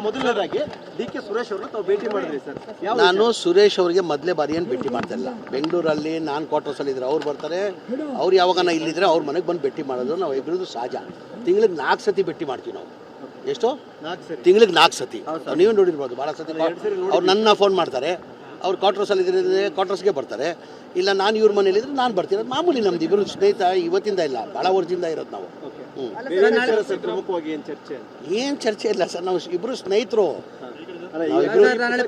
ಮೊದಲನೇದಾಗಿ ಡಿ.ಕೆ. ಸುರೇಶ್ ಅವರನ್ನ ತಾವು ಭೇಟಿ ಮಾಡಿದ್ರಿ ಸರ್. ನಾನು ಸುರೇಶ್ ಅವರಿಗೆ ಮೊದಲೇ ಬಾರಿ ಏನು ಭೇಟಿ ಮಾಡ್ತಿಲ್ಲ. ಬೆಂಗಳೂರಲ್ಲಿ ನಾನು ಕ್ವಾರ್ಟರ್ಸಲ್ಲಿ ಇದ್ರೆ ಅವ್ರು ಬರ್ತಾರೆ, ಅವ್ರು ಯಾವಾಗ ಇಲ್ಲಿದ್ರೆ ಅವ್ರ ಮನೆಗೆ ಬಂದು ಭೇಟಿ ಮಾಡೋದು ನಾವು ಇಬ್ಬರದು ಸಹಜ. ತಿಂಗಳಿಗೆ 4 ಸತಿ ಭೇಟಿ ಮಾಡ್ತೀವಿ ನಾವು. ಎಷ್ಟು? ತಿಂಗಳಿಗೆ 4 ಸತಿ. ನೀವೇ ನೋಡಿರ್ಬೋದು ಭಾಳ ಸತಿ. ಅವ್ರು ನನ್ನ ಫೋನ್ ಮಾಡ್ತಾರೆ, ಅವ್ರು ಕ್ವಾರ್ಟರ್ಸಲ್ಲಿ ಇದ್ರೆ ಕ್ವಾರ್ಟರ್ಸ್ಗೆ ಬರ್ತಾರೆ, ಇಲ್ಲ ನಾನು ಇವ್ರ ಮನೇಲಿದ್ರೆ ನಾನು ಬರ್ತೀನಿ. ಅದು ಮಾಮೂಲಿ, ನಮ್ದು ಇಬ್ಬರು ಸ್ನೇಹಿತ ಇವತ್ತಿಂದ ಇಲ್ಲ, ಭಾಳ ವರ್ಷದಿಂದ ಇರೋದು ನಾವು. ಏನು ಚರ್ಚೆ ಇಲ್ಲ ಸರ್, ನಾವು ಇಬ್ಬರು ಸ್ನೇಹಿತರು.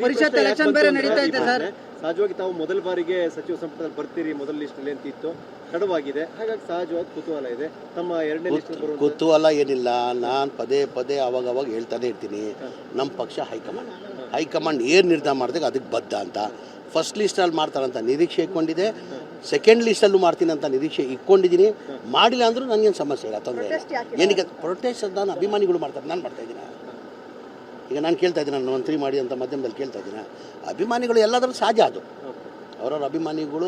ಪರಿಷತ್ ಎಲೆಕ್ಷನ್ ಬೇರೆ ನಡೀತಾ ಇದೆ ಸರ್. ಸಹಜವಾಗಿ ತಾವು ಮೊದಲ ಬಾರಿಗೆ ಸಚಿವ ಸಂಪುಟದಲ್ಲಿ ಬರ್ತೀರಿ ಮೊದಲ ಲಿಸ್ಟ್ ಅಲ್ಲಿ ಅಂತ ಇತ್ತು, ತಡವಾಗಿದೆ. ಹಾಗಾಗಿ ಸಹಜವಾಗಿ ಕುತೂಹಲ ಇದೆ. ತಮ್ಮ ಎರಡನೇ ಲಿಸ್ಟ್ ಕುತೂಹಲ ಏನಿಲ್ಲ, ನಾನು ಪದೇ ಪದೇ ಅವಾಗ ಹೇಳ್ತಾನೆ ಇರ್ತೀನಿ, ನಮ್ಮ ಪಕ್ಷ ಹೈಕಮಾಂಡ್ ಏನು ನಿರ್ಧಾರ ಮಾಡಿದಾಗ ಅದಕ್ಕೆ ಬದ್ಧ ಅಂತ. ಫಸ್ಟ್ ಲಿಸ್ಟಲ್ಲಿ ಮಾಡ್ತಾರಂತ ನಿರೀಕ್ಷೆ ಇಟ್ಕೊಂಡಿದೆ, ಸೆಕೆಂಡ್ ಲಿಸ್ಟಲ್ಲೂ ಮಾಡ್ತೀನಿ ಅಂತ ನಿರೀಕ್ಷೆ ಇಟ್ಕೊಂಡಿದ್ದೀನಿ. ಮಾಡಿಲ್ಲ ಅಂದರೂ ನನಗೇನು ಸಮಸ್ಯೆ ಇಲ್ಲ, ತೊಂದರೆ ಇಲ್ಲ. ಏನಕ್ಕೆ ಪ್ರೊಟೆಸ್ಟ್ ನಾನು ಅಭಿಮಾನಿಗಳು ಮಾಡ್ತಾರೆ, ನಾನು ಮಾಡ್ತಾ ಇದ್ದೀನಿ. ಈಗ ನಾನು ಕೇಳ್ತಾ ಇದ್ದೀನಿ, ನಾನು ಮಂತ್ರಿ ಮಾಡಿ ಅಂತ ಮಾಧ್ಯಮದಲ್ಲಿ ಕೇಳ್ತಾ ಇದ್ದೀನಿ. ಅಭಿಮಾನಿಗಳು ಎಲ್ಲಾದರೂ ಸಹಜ, ಅದು ಅವ್ರವ್ರ ಅಭಿಮಾನಿಗಳು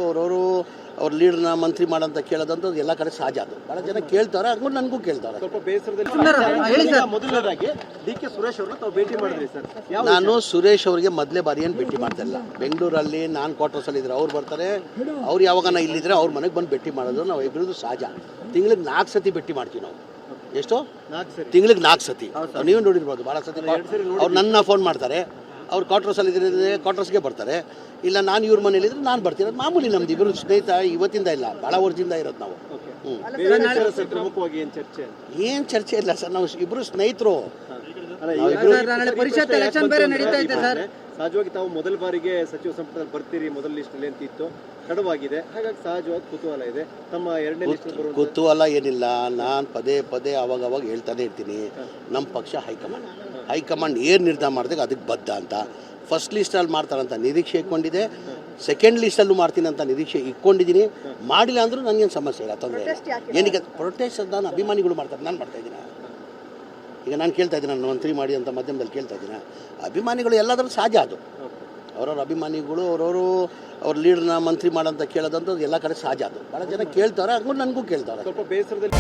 ಅವ್ರ ಲೀಡರ್ನ ಮಂತ್ರಿ ಮಾಡಂತ ಕೇಳೋದಂತ ಎಲ್ಲ ಕಡೆ ಸಹಜ. ಅದು ಭಾಳ ಜನ ಕೇಳ್ತಾರೆ, ಹಂಗೂ ನನಗೂ ಕೇಳ್ತಾರೆ. ಸ್ವಲ್ಪ ಬೇಸರದಲ್ಲಿ ಮೊದಲನೇದಾಗಿ ಡಿ.ಕೆ. ಸುರೇಶ್ ಅವರನ್ನ ತಾವು ಭೇಟಿ ಮಾಡಿದ್ರಿ ಸರ್. ನಾನು ಸುರೇಶ್ ಅವರಿಗೆ ಮೊದಲೇ ಬಾರಿ ಏನು ಭೇಟಿ ಮಾಡ್ತಿಲ್ಲ. ಬೆಂಗಳೂರಲ್ಲಿ ನಾನು ಕ್ವಾರ್ಟರ್ಸಲ್ಲಿ ಇದ್ರೆ ಅವ್ರು ಬರ್ತಾರೆ, ಅವ್ರು ಯಾವಾಗ ಇಲ್ಲಿದ್ರೆ ಅವ್ರ ಮನೆಗೆ ಬಂದು ಭೇಟಿ ಮಾಡೋದು ನಾವು ಇಬ್ಬರದು ಸಹಜ. ತಿಂಗಳಿಗೆ 4 ಸತಿ ಭೇಟಿ ಮಾಡ್ತೀವಿ ನಾವು. ಎಷ್ಟು? ತಿಂಗಳಿಗೆ 4 ಸತಿ. ನೀವೇ ನೋಡಿರ್ಬೋದು ಭಾಳ ಸತಿ. ಅವ್ರು ನನ್ನ ಫೋನ್ ಮಾಡ್ತಾರೆ, ಅವ್ರು ಕ್ವಾರ್ಟರ್ಸಲ್ಲಿ ಇದ್ರೆ ಕ್ವಾರ್ಟರ್ಸ್ಗೆ ಬರ್ತಾರೆ, ಇಲ್ಲ ನಾನು ಇವ್ರ ಮನೇಲಿದ್ರೆ ನಾನು ಬರ್ತೀನಿ. ಅದು ಮಾಮೂಲಿ, ನಮ್ದು ಇಬ್ಬರು ಸ್ನೇಹಿತ ಇವತ್ತಿಂದ ಇಲ್ಲ, ಭಾಳ ವರ್ಷದಿಂದ ಇರೋದು ನಾವು. ಏನು ಚರ್ಚೆ ಇಲ್ಲ ಸರ್, ನಾವು ಇಬ್ಬರು ಸ್ನೇಹಿತರು. ಪರಿಷತ್ ಎಲೆಕ್ಷನ್ ಬೇರೆ ನಡೀತಾ ಇದೆ ಸರ್. ಸಹಜವಾಗಿ ತಾವು ಮೊದಲ ಬಾರಿಗೆ ಸಚಿವ ಸಂಪುಟದಲ್ಲಿ ಬರ್ತೀರಿ ಮೊದಲ ಲಿಸ್ಟ್ ಅಲ್ಲಿ ಅಂತ ಇತ್ತು, ತಡವಾಗಿದೆ. ಹಾಗಾಗಿ ಸಹಜವಾಗಿ ಕುತೂಹಲ ಇದೆ. ತಮ್ಮ ಎರಡನೇ ಲಿಸ್ಟ್ ಕುತೂಹಲ ಏನಿಲ್ಲ, ನಾನು ಪದೇ ಪದೇ ಅವಾಗ ಹೇಳ್ತಾನೆ ಇರ್ತೀನಿ, ನಮ್ಮ ಪಕ್ಷ ಹೈಕಮಾಂಡ್ ಏನು ನಿರ್ಧಾರ ಮಾಡಿದಾಗ ಅದಕ್ಕೆ ಬದ್ಧ ಅಂತ. ಫಸ್ಟ್ ಲಿಸ್ಟಲ್ಲಿ ಮಾಡ್ತಾರಂತ ನಿರೀಕ್ಷೆ ಇಟ್ಕೊಂಡಿದೆ, ಸೆಕೆಂಡ್ ಲಿಸ್ಟಲ್ಲೂ ಮಾಡ್ತೀನಿ ಅಂತ ನಿರೀಕ್ಷೆ ಇಟ್ಕೊಂಡಿದ್ದೀನಿ. ಮಾಡಿಲ್ಲ ಅಂದರೂ ನನಗೇನು ಸಮಸ್ಯೆ ಇಲ್ಲ, ತೊಂದರೆ ಇಲ್ಲ. ಏನಕ್ಕೆ ಪ್ರೊಟೆಸ್ಟ್ ನಾನು ಅಭಿಮಾನಿಗಳು ಮಾಡ್ತಾರೆ, ನಾನು ಮಾಡ್ತಾ ಇದ್ದೀನಿ. ಈಗ ನಾನು ಕೇಳ್ತಾ ಇದ್ದೀನಿ, ನಾನು ಮಂತ್ರಿ ಮಾಡಿ ಅಂತ ಮಾಧ್ಯಮದಲ್ಲಿ ಕೇಳ್ತಾ ಇದ್ದೀನಿ. ಅಭಿಮಾನಿಗಳು ಎಲ್ಲಾದರೂ ಸಹಜ, ಅದು ಅವ್ರವ್ರ ಅಭಿಮಾನಿಗಳು ಅವ್ರ ಲೀಡರ್ನ ಮಂತ್ರಿ ಮಾಡಂತ ಕೇಳೋದಂತ ಎಲ್ಲ ಕಡೆ ಸಹಜ. ಅದು ಭಾಳ ಜನ ಕೇಳ್ತಾರೆ, ಹಂಗೂ ನನಗೂ ಕೇಳ್ತಾರೆ. ಸ್ವಲ್ಪ ಬೇಸರದಲ್ಲಿ